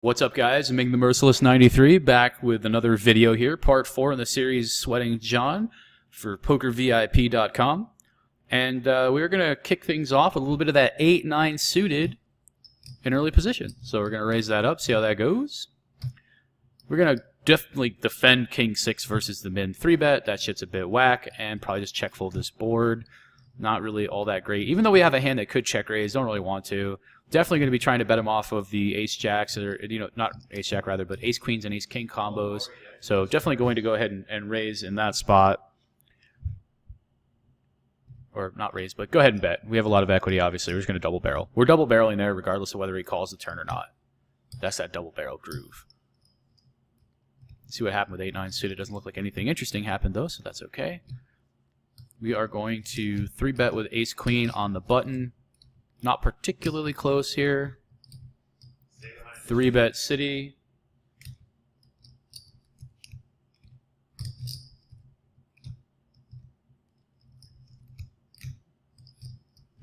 What's up, guys? Ming the Merciless 93 back with another video here, part 4 in the series Sweating John for PokerVIP.com. And we're going to kick things off with a little bit of that 8-9 suited in early position. So we're going to raise that up, see how that goes. We're going to definitely defend King 6 versus the min 3-bet. That shit's a bit whack, and probably just check fold this board. Not really all that great. Even though we have a hand that could check raise, don't really want to. Definitely going to be trying to bet him off of the ace-jacks, or, not ace-jack rather, but ace-queens and ace-king combos. So definitely going to go ahead and raise in that spot. Or not raise, but go ahead and bet. We have a lot of equity, obviously. We're just going to double barrel. We're double barreling there regardless of whether he calls the turn or not. That's that double barrel groove. See what happened with 8-9 suited. Doesn't look like anything interesting happened, though, so that's okay. We are going to 3-bet with ace-queen on the button. Not particularly close here. 3-bet city.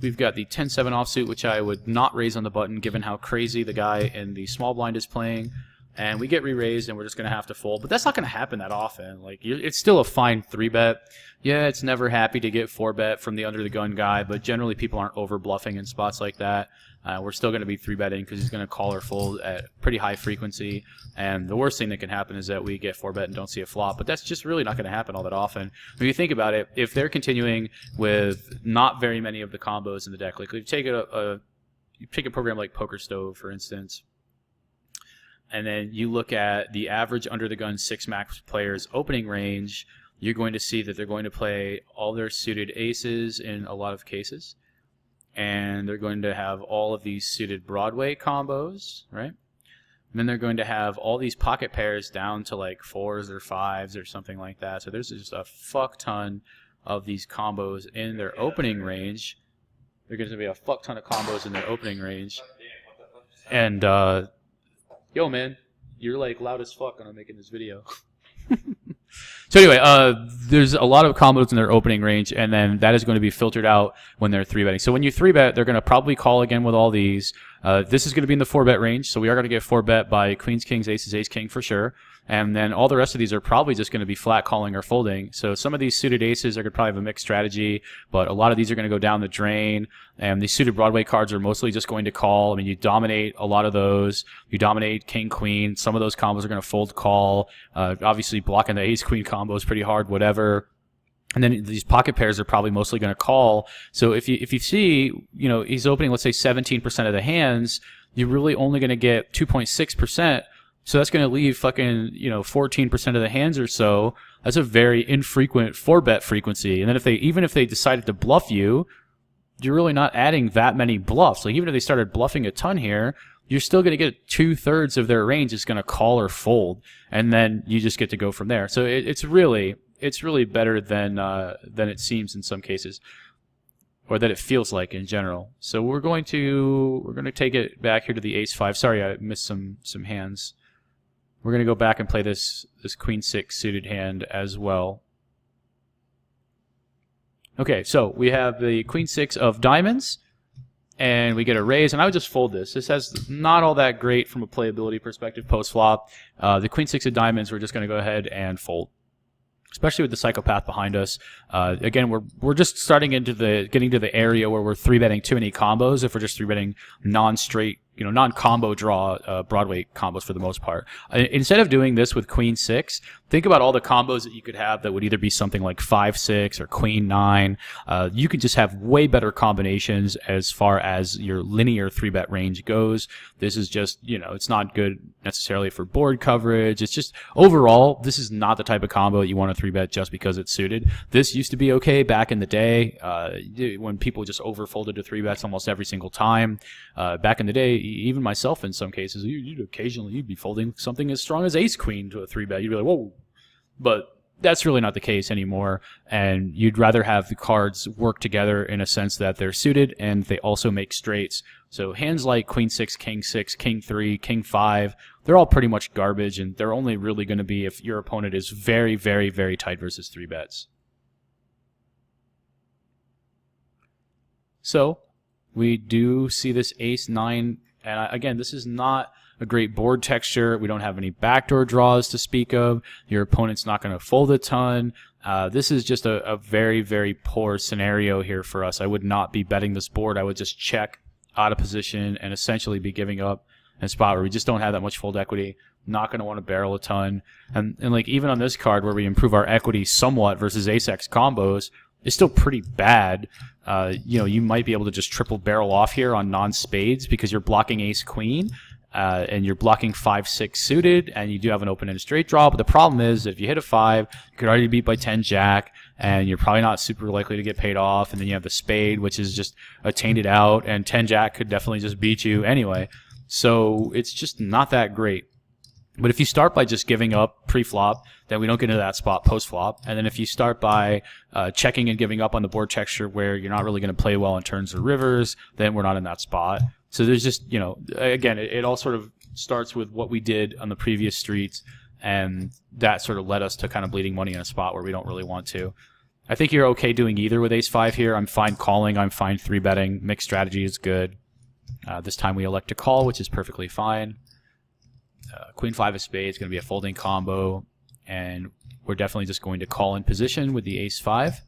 We've got the 10-7 offsuit, which I would not raise on the button given how crazy the guy in the small blind is playing. And we get re-raised, and we're just going to have to fold. But that's not going to happen that often. Like, it's still a fine 3-bet. Yeah, it's never happy to get 4-bet from the under-the-gun guy, but generally people aren't over-bluffing in spots like that. We're still going to be 3-betting because he's going to call or fold at pretty high frequency. And the worst thing that can happen is that we get 4-bet and don't see a flop. But that's just really not going to happen all that often. When you think about it, if they're continuing with not very many of the combos in the deck, like you take a program like Poker Stove, for instance, and then you look at the average under-the-gun 6-max player's opening range, you're going to see that they're going to play all their suited aces in a lot of cases. And they're going to have all of these suited Broadway combos, right? And then they're going to have all these pocket pairs down to like 4s or 5s or something like that. So there's just a fuck ton of these combos in their opening range. There's going to be a fuck ton of combos in their opening range. And, yo, man, you're like loud as fuck when I'm making this video. So anyway, there's a lot of combos in their opening range, and then that is going to be filtered out when they're 3-betting. So when you 3-bet, they're going to probably call again with all these. This is going to be in the 4-bet range, so we are going to get 4-bet by queens, kings, aces, ace-king for sure. And then all the rest of these are probably just going to be flat calling or folding. So some of these suited aces are going to probably have a mixed strategy, but a lot of these are going to go down the drain. And these suited Broadway cards are mostly just going to call. I mean, you dominate a lot of those. You dominate king, queen. Some of those combos are going to fold call. Obviously, blocking the ace-queen combo is pretty hard, whatever. And then these pocket pairs are probably mostly going to call. So if you see, he's opening, let's say 17% of the hands, you're really only going to get 2.6%. So that's going to leave fucking, 14% of the hands or so. That's a very infrequent 4-bet frequency. And then even if they decided to bluff you, you're really not adding that many bluffs. Like even if they started bluffing a ton here, you're still going to get 2/3 of their range is going to call or fold, and then you just get to go from there. So it's really better than it seems in some cases, or that it feels like in general. So we're going to take it back here to the ace-5. Sorry, I missed some hands. We're going to go back and play this queen 6 suited hand as well. Okay, so we have the queen 6 of diamonds, and we get a raise, and I would just fold this. This has not all that great from a playability perspective post-flop. The queen 6 of diamonds, we're just going to go ahead and fold, especially with the psychopath behind us. Again, we're just getting to the area where we're 3-betting too many combos if we're just 3-betting non-straight, non-combo draw Broadway combos for the most part. Instead of doing this with queen 6, think about all the combos that you could have that would either be something like 5-6 or queen 9. You could just have way better combinations as far as your linear 3-bet range goes. This is just, it's not good necessarily for board coverage. It's just, overall, this is not the type of combo that you want to 3-bet just because it's suited. This used to be okay back in the day when people just overfolded to 3-bets almost every single time. Back in the day, even myself in some cases, you'd be folding something as strong as ace-queen to a 3-bet. You'd be like, whoa. But that's really not the case anymore, and you'd rather have the cards work together in a sense that they're suited and they also make straights. So hands like queen 6, king 6, king 3, king 5, they're all pretty much garbage, and they're only really going to be if your opponent is very, very, very tight versus 3-bets. So we do see this ace-9, and again, this is not a great board texture. We don't have any backdoor draws to speak of. Your opponent's not going to fold a ton. This is just a very, very poor scenario here for us. I would not be betting this board. I would just check out of position and essentially be giving up in a spot where we just don't have that much fold equity. Not going to want to barrel a ton. And like even on this card where we improve our equity somewhat versus ace-x combos, it's still pretty bad. You know, you might be able to just triple barrel off here on non-spades because you're blocking ace-queen. And you're blocking 5-6 suited, and you do have an open-ended straight draw. But the problem is, if you hit a 5, you could already beat by 10 jack, and you're probably not super likely to get paid off. And then you have the spade, which is just a tainted out, and 10 jack could definitely just beat you anyway. So it's just not that great. But if you start by just giving up pre-flop, then we don't get into that spot post-flop. And then if you start by checking and giving up on the board texture where you're not really going to play well in turns or rivers, then we're not in that spot. So there's just, you know, again, it all sort of starts with what we did on the previous streets, and that sort of led us to kind of bleeding money in a spot where we don't really want to. I think you're okay doing either with ace-5 here. I'm fine calling. I'm fine 3-betting. Mixed strategy is good. This time we elect to call, which is perfectly fine. Queen-5 of spades is going to be a folding combo, and we're definitely just going to call in position with the ace-5.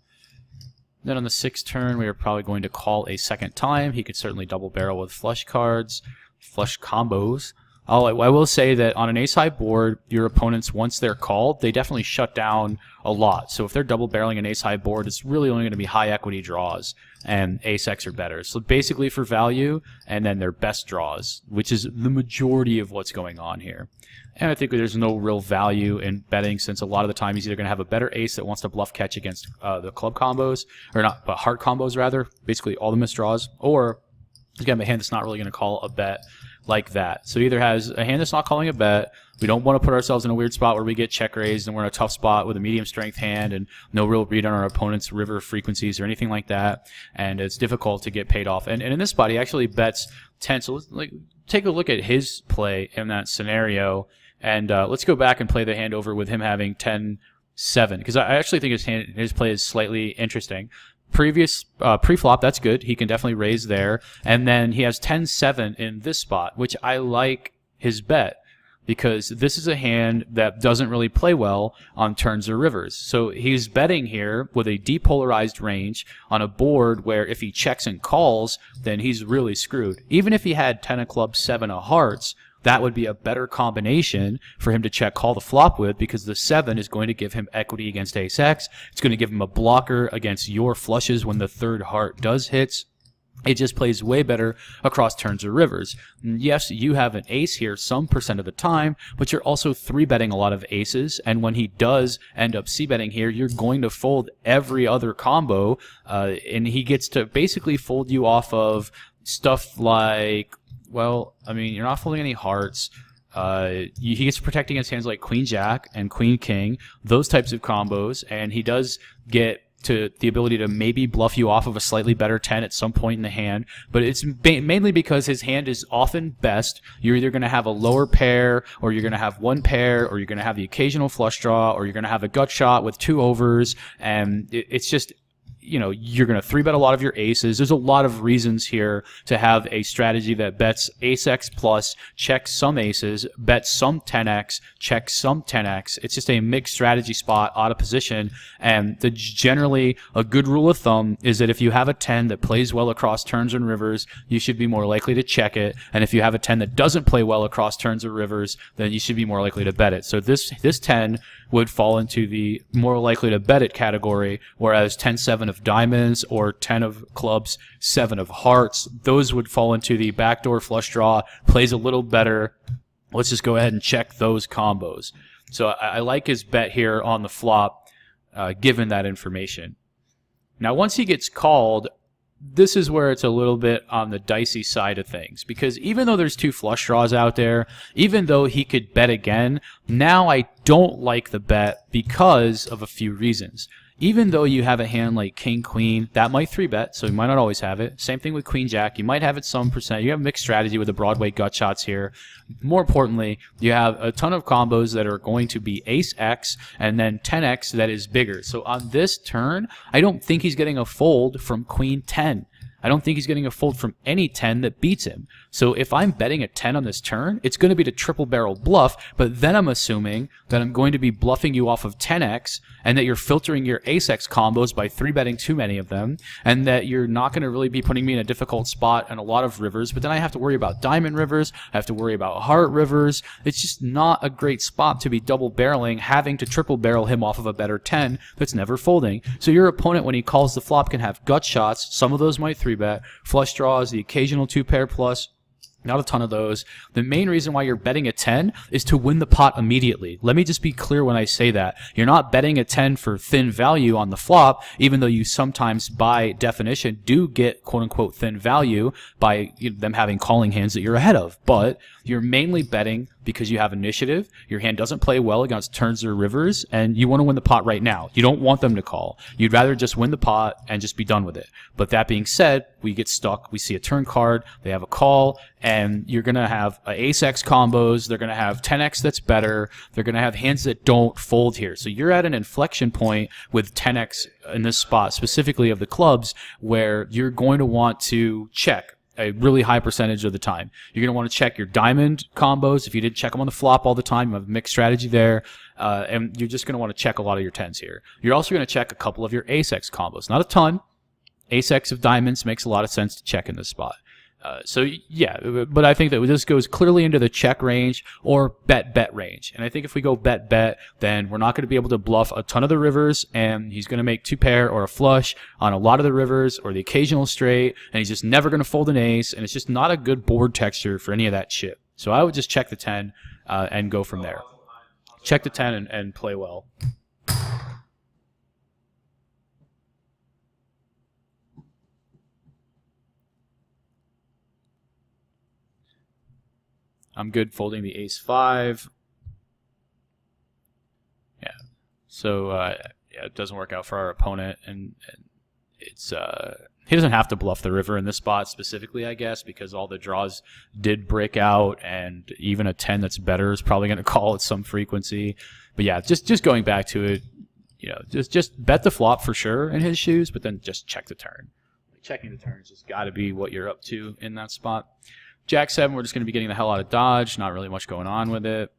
Then on the 6th turn, we are probably going to call a second time. He could certainly double barrel with flush cards, flush combos. I will say that on an ace-high board, your opponents, once they're called, they definitely shut down a lot. So if they're double barreling an ace-high board, it's really only going to be high equity draws, and ace-x are better. So basically for value, and then their best draws, which is the majority of what's going on here. And I think there's no real value in betting, since a lot of the time he's either going to have a better ace that wants to bluff catch against the club combos, or not, but heart combos rather, basically all the misdraws, or he's going to have a hand that's not really going to call a bet like that. So either has a hand that's not calling a bet. We don't want to put ourselves in a weird spot where we get check raised and we're in a tough spot with a medium strength hand and no real read on our opponent's river frequencies or anything like that. And it's difficult to get paid off. And in this spot, he actually bets 10. So let's take a look at his play in that scenario. And let's go back and play the hand over with him having 10-7, because I actually think his play is slightly interesting. Previous pre-flop, that's good. He can definitely raise there. And then he has 10-7 in this spot, which I like his bet, because this is a hand that doesn't really play well on turns or rivers. So he's betting here with a depolarized range on a board where if he checks and calls, then he's really screwed. Even if he had 10 of clubs, 7 of hearts, that would be a better combination for him to check call the flop with, because the 7 is going to give him equity against ace-x. It's going to give him a blocker against your flushes when the third heart does hits. It just plays way better across turns or rivers. Yes, you have an ace here some percent of the time, but you're also 3-betting a lot of aces, and when he does end up c-betting here, you're going to fold every other combo, and he gets to basically fold you off of stuff like, well, I mean, you're not folding any hearts. He gets to protect against hands like Queen Jack and Queen King, those types of combos, and he does get to the ability to maybe bluff you off of a slightly better 10 at some point in the hand, but it's mainly because his hand is often best. You're either going to have a lower pair, or you're going to have one pair, or you're going to have the occasional flush draw, or you're going to have a gut shot with 2 overs, and it's just, you know, you're going to 3-bet a lot of your aces. There's a lot of reasons here to have a strategy that bets ace-x plus, checks some aces, bets some 10x, checks some 10x. It's just a mixed strategy spot out of position. And generally a good rule of thumb is that if you have a 10 that plays well across turns and rivers, you should be more likely to check it. And if you have a 10 that doesn't play well across turns or rivers, then you should be more likely to bet it. So this 10 would fall into the more likely to bet it category, whereas 10-7 of diamonds or 10 of clubs, 7 of hearts, those would fall into the backdoor flush draw, plays a little better. Let's just go ahead and check those combos. So I like his bet here on the flop, given that information. Now, once he gets called, this is where it's a little bit on the dicey side of things, because even though there's 2 flush draws out there, even though he could bet again, now I don't like the bet because of a few reasons. Even though you have a hand like King Queen, that might 3-bet, so you might not always have it. Same thing with Queen Jack. You might have it some percent. You have mixed strategy with the Broadway gut shots here. More importantly, you have a ton of combos that are going to be ace-x and then 10x that is bigger. So on this turn, I don't think he's getting a fold from Queen 10. I don't think he's getting a fold from any 10 that beats him. So if I'm betting a 10 on this turn, it's going to be to triple barrel bluff, but then I'm assuming that I'm going to be bluffing you off of 10x and that you're filtering your ace-x combos by 3-betting too many of them, and that you're not going to really be putting me in a difficult spot and a lot of rivers, but then I have to worry about diamond rivers, I have to worry about heart rivers. It's just not a great spot to be double barreling, having to triple barrel him off of a better 10 that's never folding. So your opponent, when he calls the flop, can have gut shots. Some of those might 3-bet, flush draws, the occasional 2-pair plus. Not a ton of those. The main reason why you're betting a 10 is to win the pot immediately. Let me just be clear when I say that. You're not betting a 10 for thin value on the flop, even though you sometimes, by definition, do get quote-unquote thin value by them having calling hands that you're ahead of. But you're mainly betting because you have initiative, your hand doesn't play well against turns or rivers, and you want to win the pot right now. You don't want them to call. You'd rather just win the pot and just be done with it. But that being said, we get stuck. We see a turn card, they have a call, and you're going to have ace-x combos. They're going to have 10x that's better. They're going to have hands that don't fold here. So you're at an inflection point with 10x in this spot, specifically of the clubs, where you're going to want to check a really high percentage of the time. You're going to want to check your diamond combos. If you didn't check them on the flop all the time, you have a mixed strategy there. And you're just going to want to check a lot of your 10s here. You're also going to check a couple of your ace-x combos. Not a ton. Ace-x of diamonds makes a lot of sense to check in this spot. So yeah, but I think that this goes clearly into the check range or bet range. And I think if we go bet, then we're not going to be able to bluff a ton of the rivers, and he's going to make 2-pair or a flush on a lot of the rivers or the occasional straight, and he's just never going to fold an ace, and it's just not a good board texture for any of that shit. So I would just check the 10 and go from there. Check the 10 and play well. I'm good folding the ace-5. Yeah. So yeah, it doesn't work out for our opponent, and it's he doesn't have to bluff the river in this spot specifically, I guess, because all the draws did break out, and even a 10 that's better is probably going to call at some frequency. But yeah, just going back to it, you know, just bet the flop for sure in his shoes, but then just check the turn. Checking the turn has just got to be what you're up to in that spot. Jack 7, we're just going to be getting the hell out of dodge. Not really much going on with it.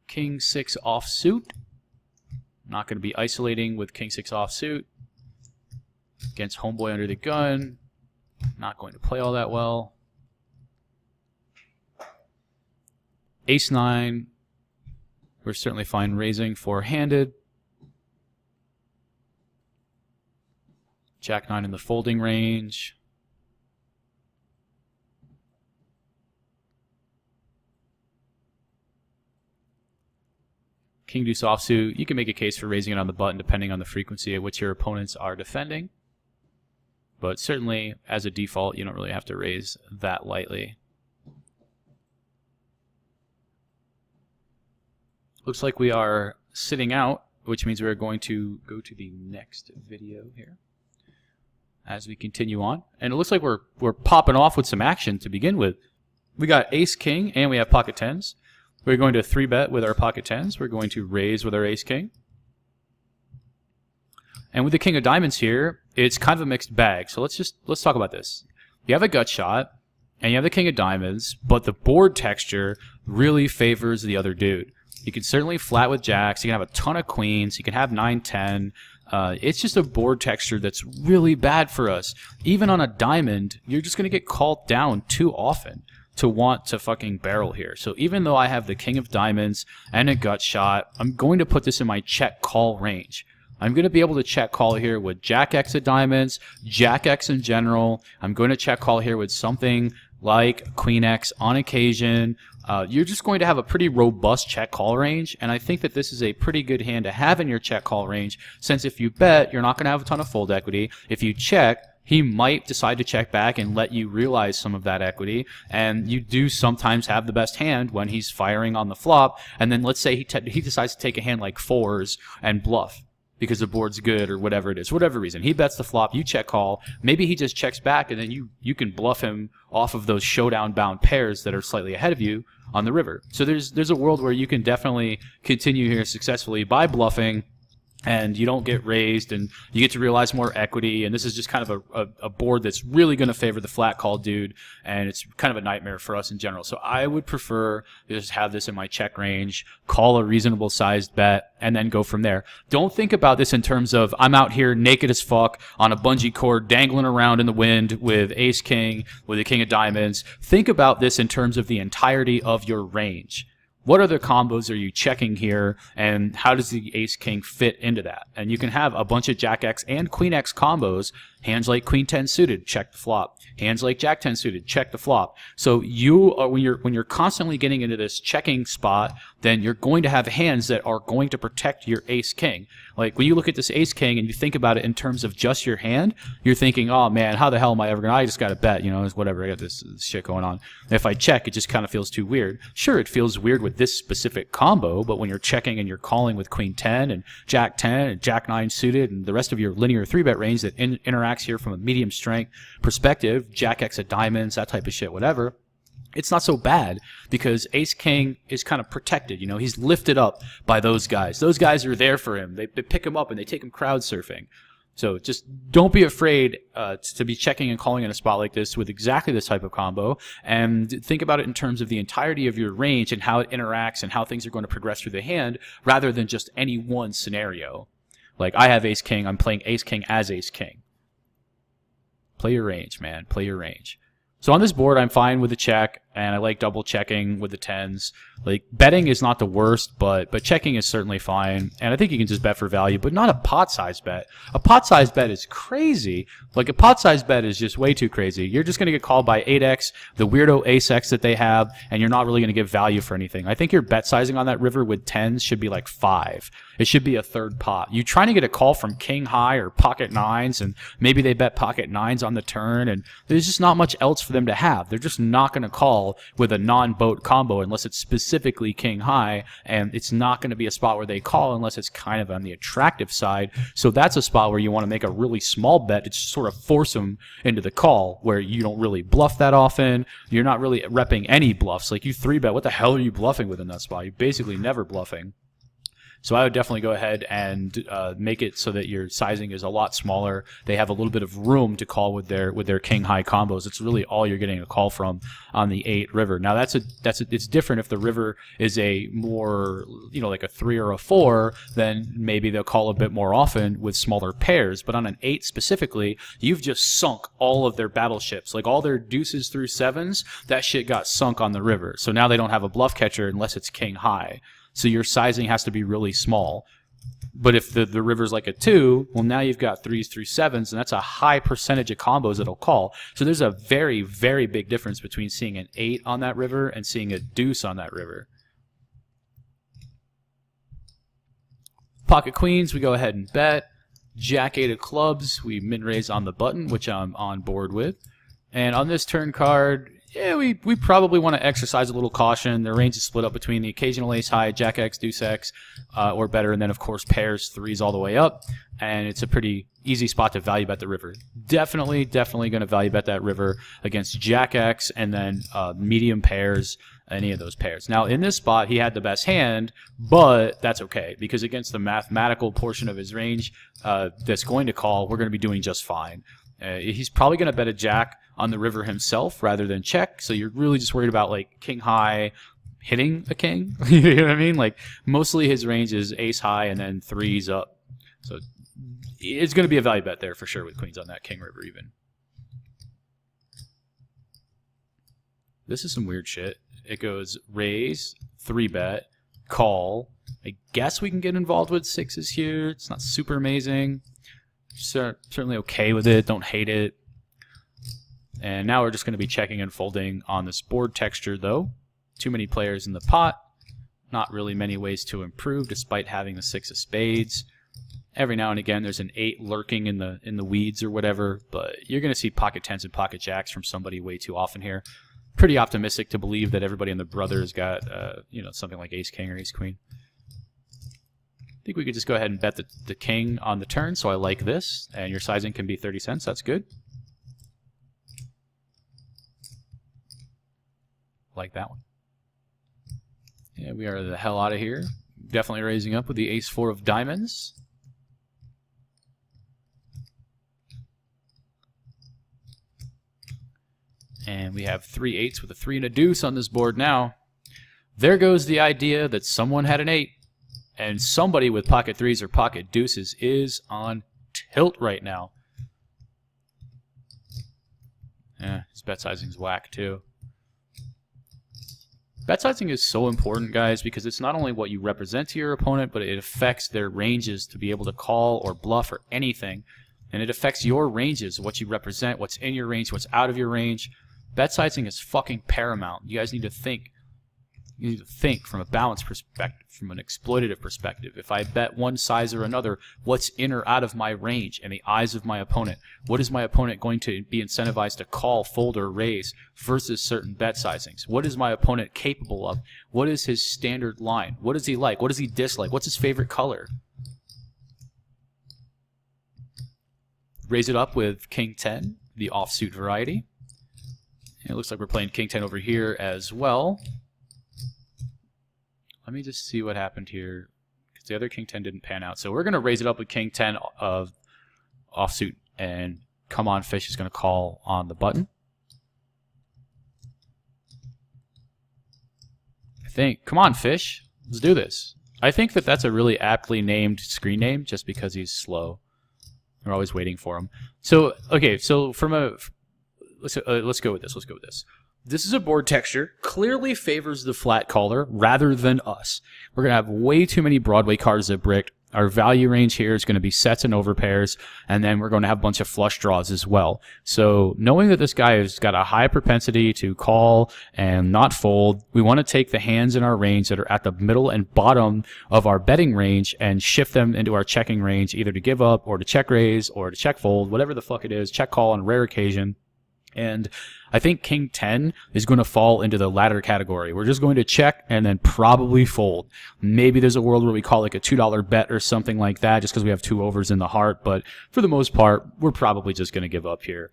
King 6 offsuit. Not going to be isolating with King 6 offsuit. Against homeboy under the gun. Not going to play all that well. Ace 9. We're certainly fine raising four-handed. Jack 9 in the folding range. King Deuce offsuit. You can make a case for raising it on the button depending on the frequency at which your opponents are defending. But certainly, as a default, you don't really have to raise that lightly. Looks like we are sitting out, which means we're going to go to the next video here as we continue on. And it looks like we're popping off with some action to begin with. We got ace king and we have pocket 10s. We're going to 3-bet with our pocket 10s. We're going to raise with our ace king. And with the king of diamonds here, it's kind of a mixed bag. So let's talk about this. You have a gut shot and you have the king of diamonds, but the board texture really favors the other dude. You can certainly flat with jacks. You can have a ton of queens. You can have 9-10. It's just a board texture that's really bad for us. Even on a diamond, you're just going to get called down too often to want to fucking barrel here. So even though I have the king of diamonds and a gut shot, I'm going to put this in my check call range. I'm going to be able to check call here with Jack X of diamonds, Jack X in general. I'm going to check call here with something like Queen X on occasion. You're just going to have a pretty robust check call range, and I think that this is a pretty good hand to have in your check call range, since if you bet, you're not going to have a ton of fold equity. If you check, he might decide to check back and let you realize some of that equity, and you do sometimes have the best hand when he's firing on the flop, and then let's say he decides to take a hand like 4s and bluff because the board's good or whatever it is, for whatever reason. He bets the flop, you check call, maybe he just checks back, and then you can bluff him off of those showdown-bound pairs that are slightly ahead of you on the river. So there's a world where you can definitely continue here successfully by bluffing and you don't get raised, and you get to realize more equity. And this is just kind of a board that's really going to favor the flat call dude, and it's kind of a nightmare for us in general. So I would prefer to just have this in my check range, call a reasonable sized bet, and then go from there. Don't think about this in terms of I'm out here naked as fuck on a bungee cord dangling around in the wind with ace king, with a king of diamonds. Think about this in terms of the entirety of your range. What other combos are you checking here, and how does the ace king fit into that? And you can have a bunch of jack X and queen X combos. Hands like queen 10 suited, check the flop. Hands like jack 10 suited, check the flop. So you are, when you're constantly getting into this checking spot, then you're going to have hands that are going to protect your ace king. Like when you look at this ace king and you think about it in terms of just your hand, you're thinking, oh man, how the hell am I ever gonna? I just got to bet, you know, it's whatever. I got this shit going on. And if I check, it just kind of feels too weird. Sure, it feels weird with this specific combo, but when you're checking and you're calling with queen 10 and jack 10 and jack 9 suited and the rest of your linear 3-bet range that interacts here from a medium strength perspective, jack X of diamonds, that type of shit, whatever, it's not so bad because ace king is kind of protected. You know, he's lifted up by those guys. Those guys are there for him. They pick him up and they take him crowd surfing. So just don't be afraid to be checking and calling in a spot like this with exactly this type of combo, and think about it in terms of the entirety of your range and how it interacts and how things are going to progress through the hand rather than just any one scenario. Like I have ace king, I'm playing ace king as ace king. Play your range, man. Play your range. So on this board, I'm fine with the check, and I like double checking with the tens. Like betting is not the worst, but checking is certainly fine. And I think you can just bet for value, but not a pot size bet. A pot size bet is crazy. Like a pot size bet is just way too crazy. You're just going to get called by 8x, the weirdo ace x that they have, and you're not really going to give value for anything. I think your bet sizing on that river with tens should be like 5. It should be a third pot. You're trying to get a call from king high or pocket nines, and maybe they bet pocket nines on the turn, and there's just not much else for them to have. They're just not going to call with a non-boat combo unless it's specifically king high, and it's not going to be a spot where they call unless it's kind of on the attractive side. So that's a spot where you want to make a really small bet to just sort of force them into the call, where you don't really bluff that often. You're not really repping any bluffs. Like you 3-bet, what the hell are you bluffing with in that spot? You're basically never bluffing. So I would definitely go ahead and make it so that your sizing is a lot smaller. They have a little bit of room to call with their king high combos. It's really all you're getting a call from on the 8 river. Now it's different if the river is a more, you know, like a 3 or a 4, then maybe they'll call a bit more often with smaller pairs. But on an 8 specifically, you've just sunk all of their battleships. Like all their deuces through 7s, that shit got sunk on the river. So now they don't have a bluff catcher unless it's king high. So your sizing has to be really small. But if the river's like a 2, well, now you've got 3s through 7s, and that's a high percentage of combos it'll call. So there's a very, very big difference between seeing an 8 on that river and seeing a deuce on that river. Pocket queens, we go ahead and bet. Jack 8 of clubs, we min-raise on the button, which I'm on board with. And on this turn card, yeah, we probably want to exercise a little caution. Their range is split up between the occasional ace high, jack X, deuce X, or better, and then of course pairs, 3s all the way up. And it's a pretty easy spot to value bet the river. Definitely going to value bet that river against jack X and then medium pairs, any of those pairs. Now in this spot, he had the best hand, but that's okay because against the mathematical portion of his range that's going to call, we're going to be doing just fine. He's probably going to bet a jack on the river himself rather than check, so you're really just worried about like king high hitting a king. You know what I mean? Like mostly his range is ace high and then 3s up. So it's going to be a value bet there for sure with queens on that king river even. This is some weird shit. It goes raise, 3-bet, call. I guess we can get involved with 6s here. It's not super amazing. Certainly okay with it. Don't hate it. And now we're just going to be checking and folding on this board texture, though. Too many players in the pot. Not really many ways to improve, despite having the 6 of spades. Every now and again, there's an 8 lurking in the weeds or whatever, but you're going to see pocket 10s and pocket jacks from somebody way too often here. Pretty optimistic to believe that everybody in the brothers got, something like ace king or ace queen. I think we could just go ahead and bet the king on the turn, so I like this. And your sizing can be 30 cents. That's good. Like that one. Yeah, we are the hell out of here. Definitely raising up with the ace 4 of diamonds. And we have 3 8s with a 3 and a deuce on this board now. There goes the idea that someone had an 8, and somebody with pocket 3s or pocket deuces is on tilt right now. Yeah, his bet sizing's whack too. Bet sizing is so important, guys, because it's not only what you represent to your opponent, but it affects their ranges to be able to call or bluff or anything. And it affects your ranges, what you represent, what's in your range, what's out of your range. Bet sizing is fucking paramount. You guys need to think. You need to think from a balanced perspective, from an exploitative perspective. If I bet one size or another, what's in or out of my range and the eyes of my opponent? What is my opponent going to be incentivized to call, fold, or raise versus certain bet sizings? What is my opponent capable of? What is his standard line? What does he like? What does he dislike? What's his favorite color? Raise it up with King 10, the offsuit variety. And it looks like we're playing King 10 over here as well. Let me just see what happened here, because the other King 10 didn't pan out. So we're going to raise it up with King 10 of offsuit, and Come On Fish is going to call on the button. I think. Come on, Fish. Let's do this. I think that that's a really aptly named screen name just because he's slow. We're always waiting for him. So, okay, so from a... Let's go with this. Let's go with this. This is a board texture, clearly favors the flat caller rather than us. We're going to have way too many Broadway cards that bricked. Our value range here is going to be sets and overpairs, and then we're going to have a bunch of flush draws as well. So knowing that this guy has got a high propensity to call and not fold, we want to take the hands in our range that are at the middle and bottom of our betting range and shift them into our checking range, either to give up or to check raise or to check fold, whatever the fuck it is, check call on a rare occasion. And I think King 10 is going to fall into the latter category. We're just going to check and then probably fold. Maybe there's a world where we call like a $2 bet or something like that just because we have 2 overs in the heart. But for the most part, we're probably just going to give up here.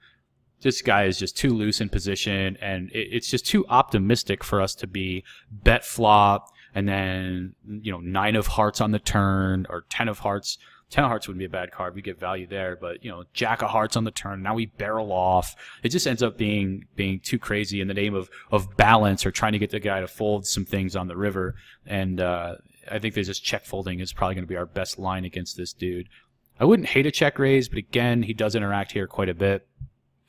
This guy is just too loose in position, and it's just too optimistic for us to be bet flop and then, 9 of hearts on the turn or 10 of hearts. 10 of hearts wouldn't be a bad card. We get value there. But, Jack of hearts on the turn. Now we barrel off. It just ends up being too crazy in the name of balance or trying to get the guy to fold some things on the river. And I think there's just check folding is probably going to be our best line against this dude. I wouldn't hate a check raise, but again, he does interact here quite a bit.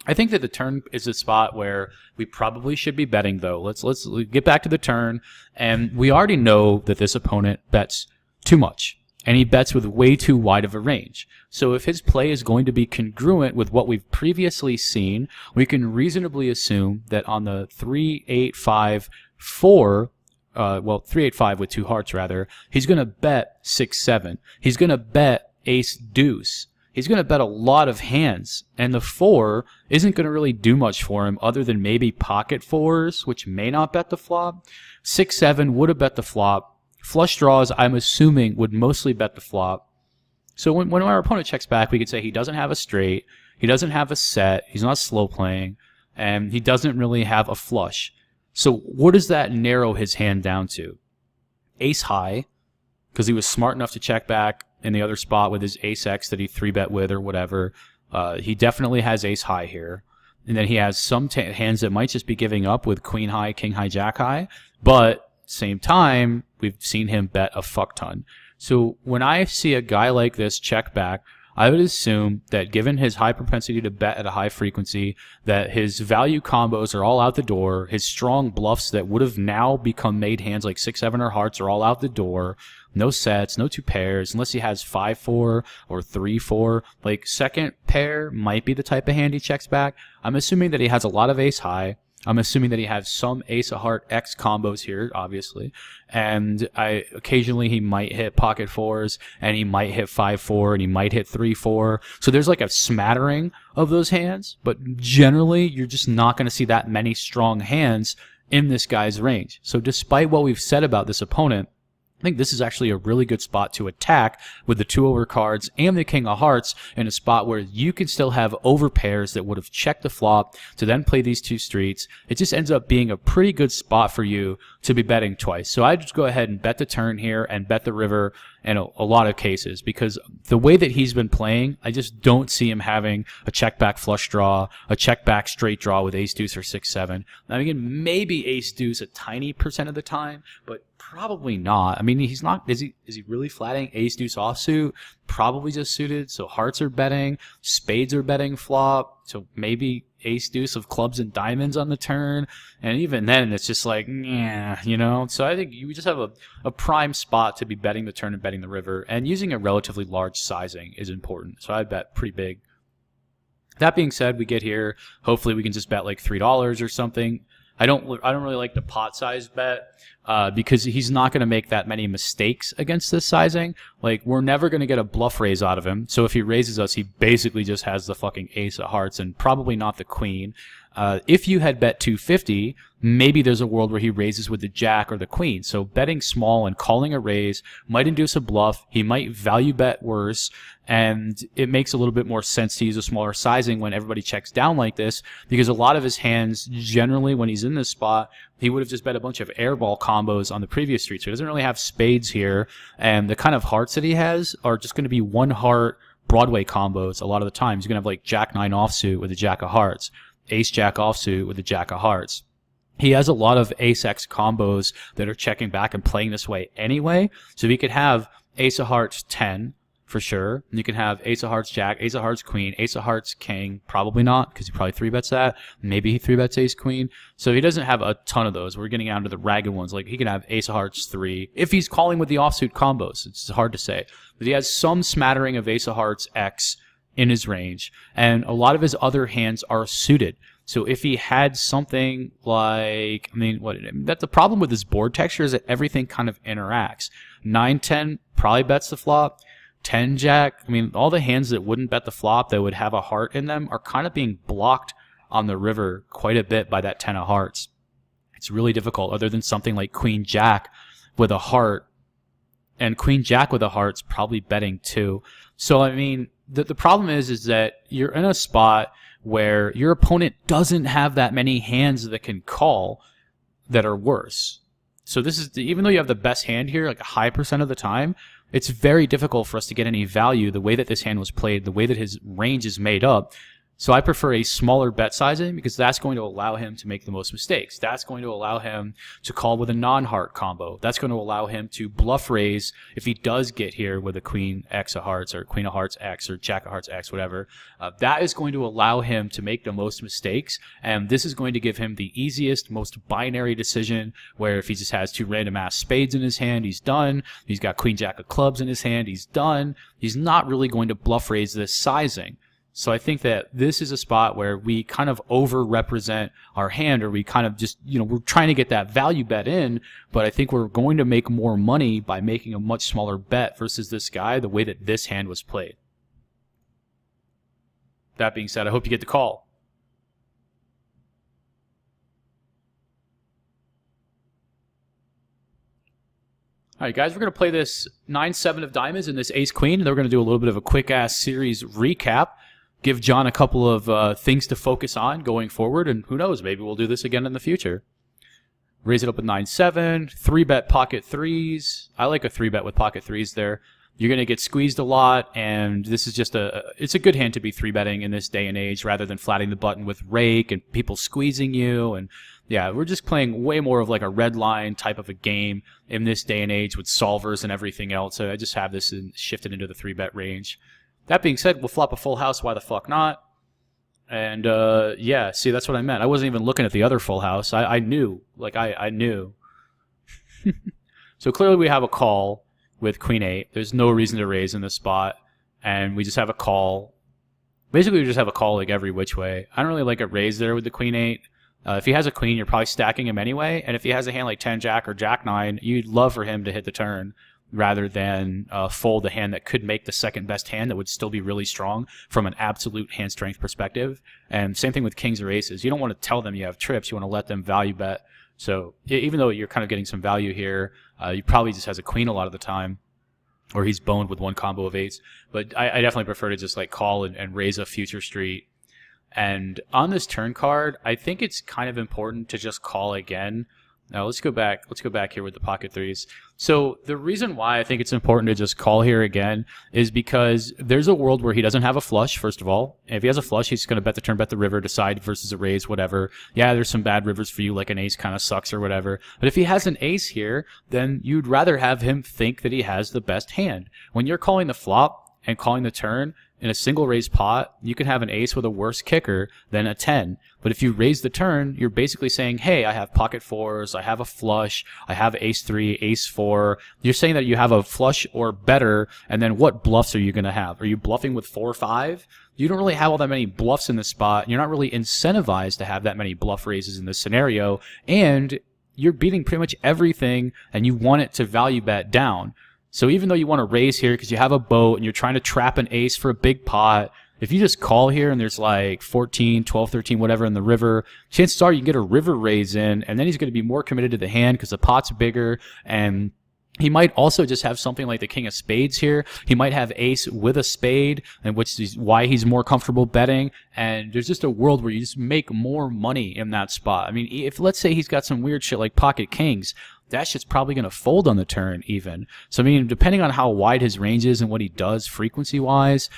I think that the turn is a spot where we probably should be betting, though. Let's get back to the turn. And we already know that this opponent bets too much. And he bets with way too wide of a range. So if his play is going to be congruent with what we've previously seen, we can reasonably assume that on the 3-8-5-4, 3-8-5 with 2 hearts rather, he's going to bet 6-7. He's going to bet ace deuce. He's going to bet a lot of hands, and the 4 isn't going to really do much for him other than maybe pocket 4s, which may not bet the flop. 6-7 would have bet the flop. Flush draws, I'm assuming, would mostly bet the flop. So when our opponent checks back, we could say he doesn't have a straight, he doesn't have a set, he's not slow playing, and he doesn't really have a flush. So what does that narrow his hand down to? Ace high, because he was smart enough to check back in the other spot with his ace X that he 3-bet with or whatever. He definitely has ace high here. And then he has some hands that might just be giving up with queen high, king high, jack high, but same time, we've seen him bet a fuck ton. So when I see a guy like this check back, I would assume that given his high propensity to bet at a high frequency, that his value combos are all out the door, his strong bluffs that would have now become made hands like 6-7 or hearts are all out the door, no sets, no 2 pairs, unless he has 5-4 or 3-4. Like second pair might be the type of hand he checks back. I'm assuming that he has a lot of ace high. I'm assuming that he has some ace of heart X combos here, obviously, and occasionally he might hit pocket 4s, and he might hit 5-4, and he might hit 3-4. So there's like a smattering of those hands, but generally you're just not going to see that many strong hands in this guy's range. So despite what we've said about this opponent, I think this is actually a really good spot to attack with the 2 over cards and the king of hearts in a spot where you can still have over pairs that would have checked the flop to then play these 2 streets. It just ends up being a pretty good spot for you to be betting twice. So I just go ahead and bet the turn here and bet the river in a lot of cases, because the way that he's been playing, I just don't see him having a check back flush draw, a check back straight draw with ace deuce or 6-7. I mean, maybe ace deuce a tiny percent of the time, but probably not. I mean, he's not. Is he really flatting ace deuce offsuit? Probably just suited. So hearts are betting, spades are betting flop. So maybe ace deuce of clubs and diamonds on the turn, and even then it's just like, yeah, you know. So I think you just have a prime spot to be betting the turn and betting the river, and using a relatively large sizing is important. So I bet pretty big. That being said, we get here. Hopefully we can just bet like $3 or something. I don't really like the pot size bet because he's not going to make that many mistakes against this sizing. Like, we're never going to get a bluff raise out of him. So if he raises us, he basically just has the fucking ace of hearts and probably not the queen. If you had bet 250, maybe there's a world where he raises with the jack or the queen. So betting small and calling a raise might induce a bluff. He might value bet worse, and it makes a little bit more sense to use a smaller sizing when everybody checks down like this, because a lot of his hands, generally when he's in this spot, he would have just bet a bunch of airball combos on the previous street. So he doesn't really have spades here, and the kind of hearts that he has are just going to be one heart Broadway combos a lot of the time. He's going to have like jack 9 offsuit with a jack of hearts, ace jack offsuit with a jack of hearts. He has a lot of ace X combos that are checking back and playing this way anyway. So he could have ace of hearts 10 for sure. And you can have ace of hearts jack, ace of hearts queen, ace of hearts king. Probably not, because he probably 3-bets that. Maybe he 3-bets ace queen. So he doesn't have a ton of those. We're getting down to the ragged ones. Like, he can have ace of hearts 3 if he's calling with the offsuit combos. It's hard to say. But he has some smattering of ace of hearts X in his range, and a lot of his other hands are suited. So if he had something like, the problem with his board texture is that everything kind of interacts. 9-10 probably bets the flop. 10 jack, all the hands that wouldn't bet the flop that would have a heart in them are kind of being blocked on the river quite a bit by that 10 of hearts. It's really difficult, other than something like queen jack with a heart, and queen jack with a heart's probably betting too. So the problem is that you're in a spot where your opponent doesn't have that many hands that can call that are worse. So this is, even though you have the best hand here, like a high percent of the time, it's very difficult for us to get any value the way that this hand was played, the way that his range is made up. So I prefer a smaller bet sizing, because that's going to allow him to make the most mistakes. That's going to allow him to call with a non-heart combo. That's going to allow him to bluff raise if he does get here with a queen X of hearts or queen of hearts X or jack of hearts X, whatever. That is going to allow him to make the most mistakes, and this is going to give him the easiest, most binary decision, where if he just has 2 random ass spades in his hand, he's done. He's got queen jack of clubs in his hand, he's done. He's not really going to bluff raise this sizing. So I think that this is a spot where we kind of over-represent our hand, or we kind of just, we're trying to get that value bet in, but I think we're going to make more money by making a much smaller bet versus this guy, the way that this hand was played. That being said, I hope you get the call. All right, guys, we're going to play this 9-7 of diamonds and this ace-queen, and then we're going to do a little bit of a quick-ass series recap. Give John a couple of things to focus on going forward, and who knows, maybe we'll do this again in the future. Raise it up with 9-7, 3-bet pocket threes. I like a 3-bet with pocket threes there. You're going to get squeezed a lot, and this is just it's a good hand to be 3-betting in this day and age, rather than flatting the button with rake and people squeezing you. And yeah, we're just playing way more of like a red line type of a game in this day and age with solvers and everything else. So I just have this shifted into the 3-bet range. That being said, we'll flop a full house. Why the fuck not? And yeah, see, that's what I meant. I wasn't even looking at the other full house. I knew. Like, I knew. So clearly we have a call with queen 8. There's no reason to raise in this spot. And we just have a call. Basically, we just have a call like every which way. I don't really like a raise there with the queen 8. If he has a queen, you're probably stacking him anyway. And if he has a hand like 10 jack or jack 9, you'd love for him to hit the turn, rather than fold a hand that could make the second best hand that would still be really strong from an absolute hand strength perspective. And same thing with kings or aces. You don't want to tell them you have trips. You want to let them value bet. So even though you're kind of getting some value here, he probably just has a queen a lot of the time, or he's boned with one combo of 8s. But I definitely prefer to just like call and raise a future street. And on this turn card, I think it's kind of important to just call again. Now let's go back. Let's go back here with the pocket threes. So the reason why I think it's important to just call here again is because there's a world where he doesn't have a flush, first of all. If he has a flush, he's going to bet the turn, bet the river, decide versus a raise, whatever. Yeah, there's some bad rivers for you, like an ace kind of sucks or whatever. But if he has an ace here, then you'd rather have him think that he has the best hand. When you're calling the flop and calling the turn, in a single raise pot, you can have an ace with a worse kicker than a 10. But if you raise the turn, you're basically saying, hey, I have pocket fours, I have a flush, I have ace 3, ace 4. You're saying that you have a flush or better, and then what bluffs are you going to have? Are you bluffing with 4 or 5? You don't really have all that many bluffs in this spot. You're not really incentivized to have that many bluff raises in this scenario, and you're beating pretty much everything, and you want it to value bet down. So even though you want to raise here because you have a boat and you're trying to trap an ace for a big pot, if you just call here and there's like 14, 12, 13, whatever in the river, chances are you can get a river raise in, and then he's going to be more committed to the hand because the pot's bigger, and he might also just have something like the king of spades here. He might have ace with a spade, and which is why he's more comfortable betting. And there's just a world where you just make more money in that spot. I mean, if let's say he's got some weird shit like pocket kings, that shit's probably going to fold on the turn even. So, I mean, depending on how wide his range is and what he does frequency-wise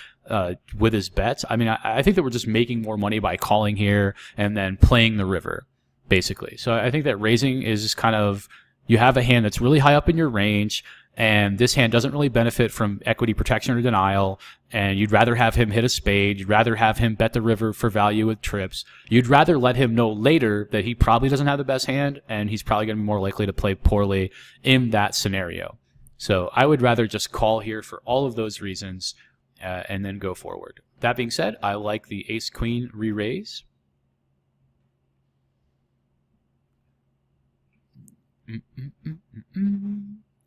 with his bets, I mean, I think that we're just making more money by calling here and then playing the river, basically. So I think that raising is just kind of, you have a hand that's really high up in your range, and this hand doesn't really benefit from equity protection or denial, and you'd rather have him hit a spade, you'd rather have him bet the river for value with trips, you'd rather let him know later that he probably doesn't have the best hand, and he's probably going to be more likely to play poorly in that scenario. So I would rather just call here for all of those reasons, and then go forward. That being said, I like the ace-queen re-raise.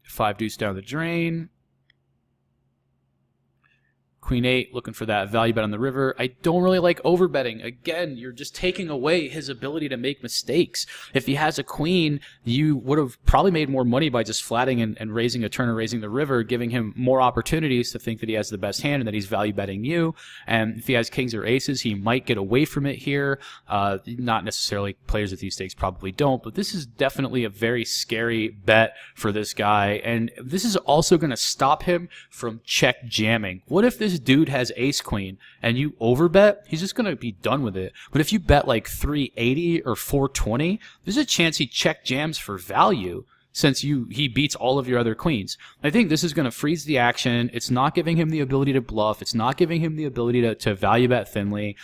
Five deuce down the drain. Queen 8, looking for that value bet on the river. I don't really like overbetting. Again, you're just taking away his ability to make mistakes. If he has a queen, you would have probably made more money by just flatting and raising a turn or raising the river, giving him more opportunities to think that he has the best hand and that he's value betting you. And if he has kings or aces, he might get away from it here. Not necessarily, players at these stakes probably don't, but this is definitely a very scary bet for this guy. And this is also going to stop him from check jamming. What if this dude has ace queen and you overbet? He's just going to be done with it. But if you bet like 380 or 420, there's a chance he check jams for value since he beats all of your other queens. I think this is going to freeze the action. It's not giving him the ability to bluff. It's not giving him the ability to value bet thinly.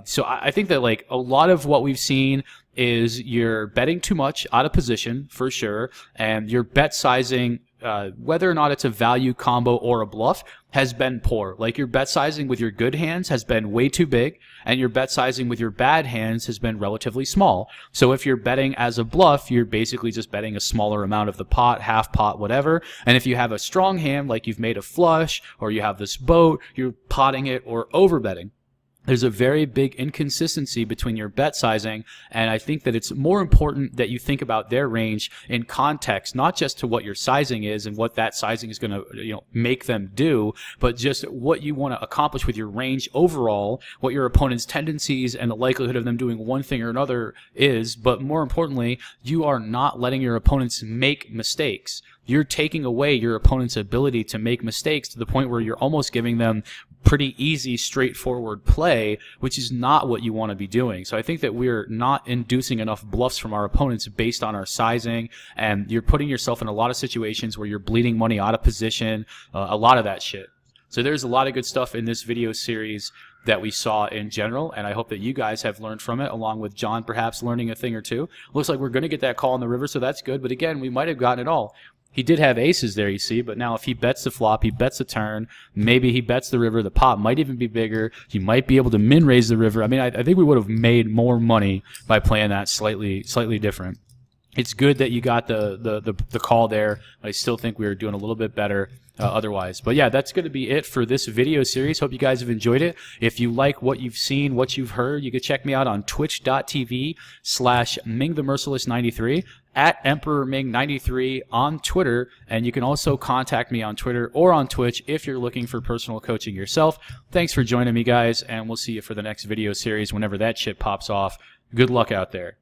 So I think that like a lot of what we've seen is you're betting too much out of position for sure, and your bet sizing, whether or not it's a value combo or a bluff, has been poor. Like your bet sizing with your good hands has been way too big, and your bet sizing with your bad hands has been relatively small. So if you're betting as a bluff, you're basically just betting a smaller amount of the pot, half pot, whatever. And if you have a strong hand, like you've made a flush, or you have this boat, you're potting it or overbetting. There's a very big inconsistency between your bet sizing, and I think that it's more important that you think about their range in context, not just to what your sizing is and what that sizing is going to, make them do, but just what you want to accomplish with your range overall, what your opponent's tendencies and the likelihood of them doing one thing or another is, but more importantly, you are not letting your opponents make mistakes. You're taking away your opponent's ability to make mistakes to the point where you're almost giving them pretty easy, straightforward play, which is not what you want to be doing. So I think that we're not inducing enough bluffs from our opponents based on our sizing, and you're putting yourself in a lot of situations where you're bleeding money out of position, a lot of that shit. So there's a lot of good stuff in this video series that we saw in general, and I hope that you guys have learned from it, along with John perhaps learning a thing or two. Looks like we're going to get that call on the river, so that's good, but again, we might have gotten it all. He did have aces there, you see, but now if he bets the flop, he bets the turn, maybe he bets the river, the pot might even be bigger, he might be able to min raise the river. I mean, I think we would have made more money by playing that slightly different. It's good that you got the call there. I still think we were doing a little bit better otherwise. But yeah, that's going to be it for this video series. Hope you guys have enjoyed it. If you like what you've seen, what you've heard, you can check me out on twitch.tv/MingTheMerciless93, at EmperorMing93 on Twitter, and you can also contact me on Twitter or on Twitch if you're looking for personal coaching yourself. Thanks for joining me, guys, and we'll see you for the next video series whenever that shit pops off. Good luck out there.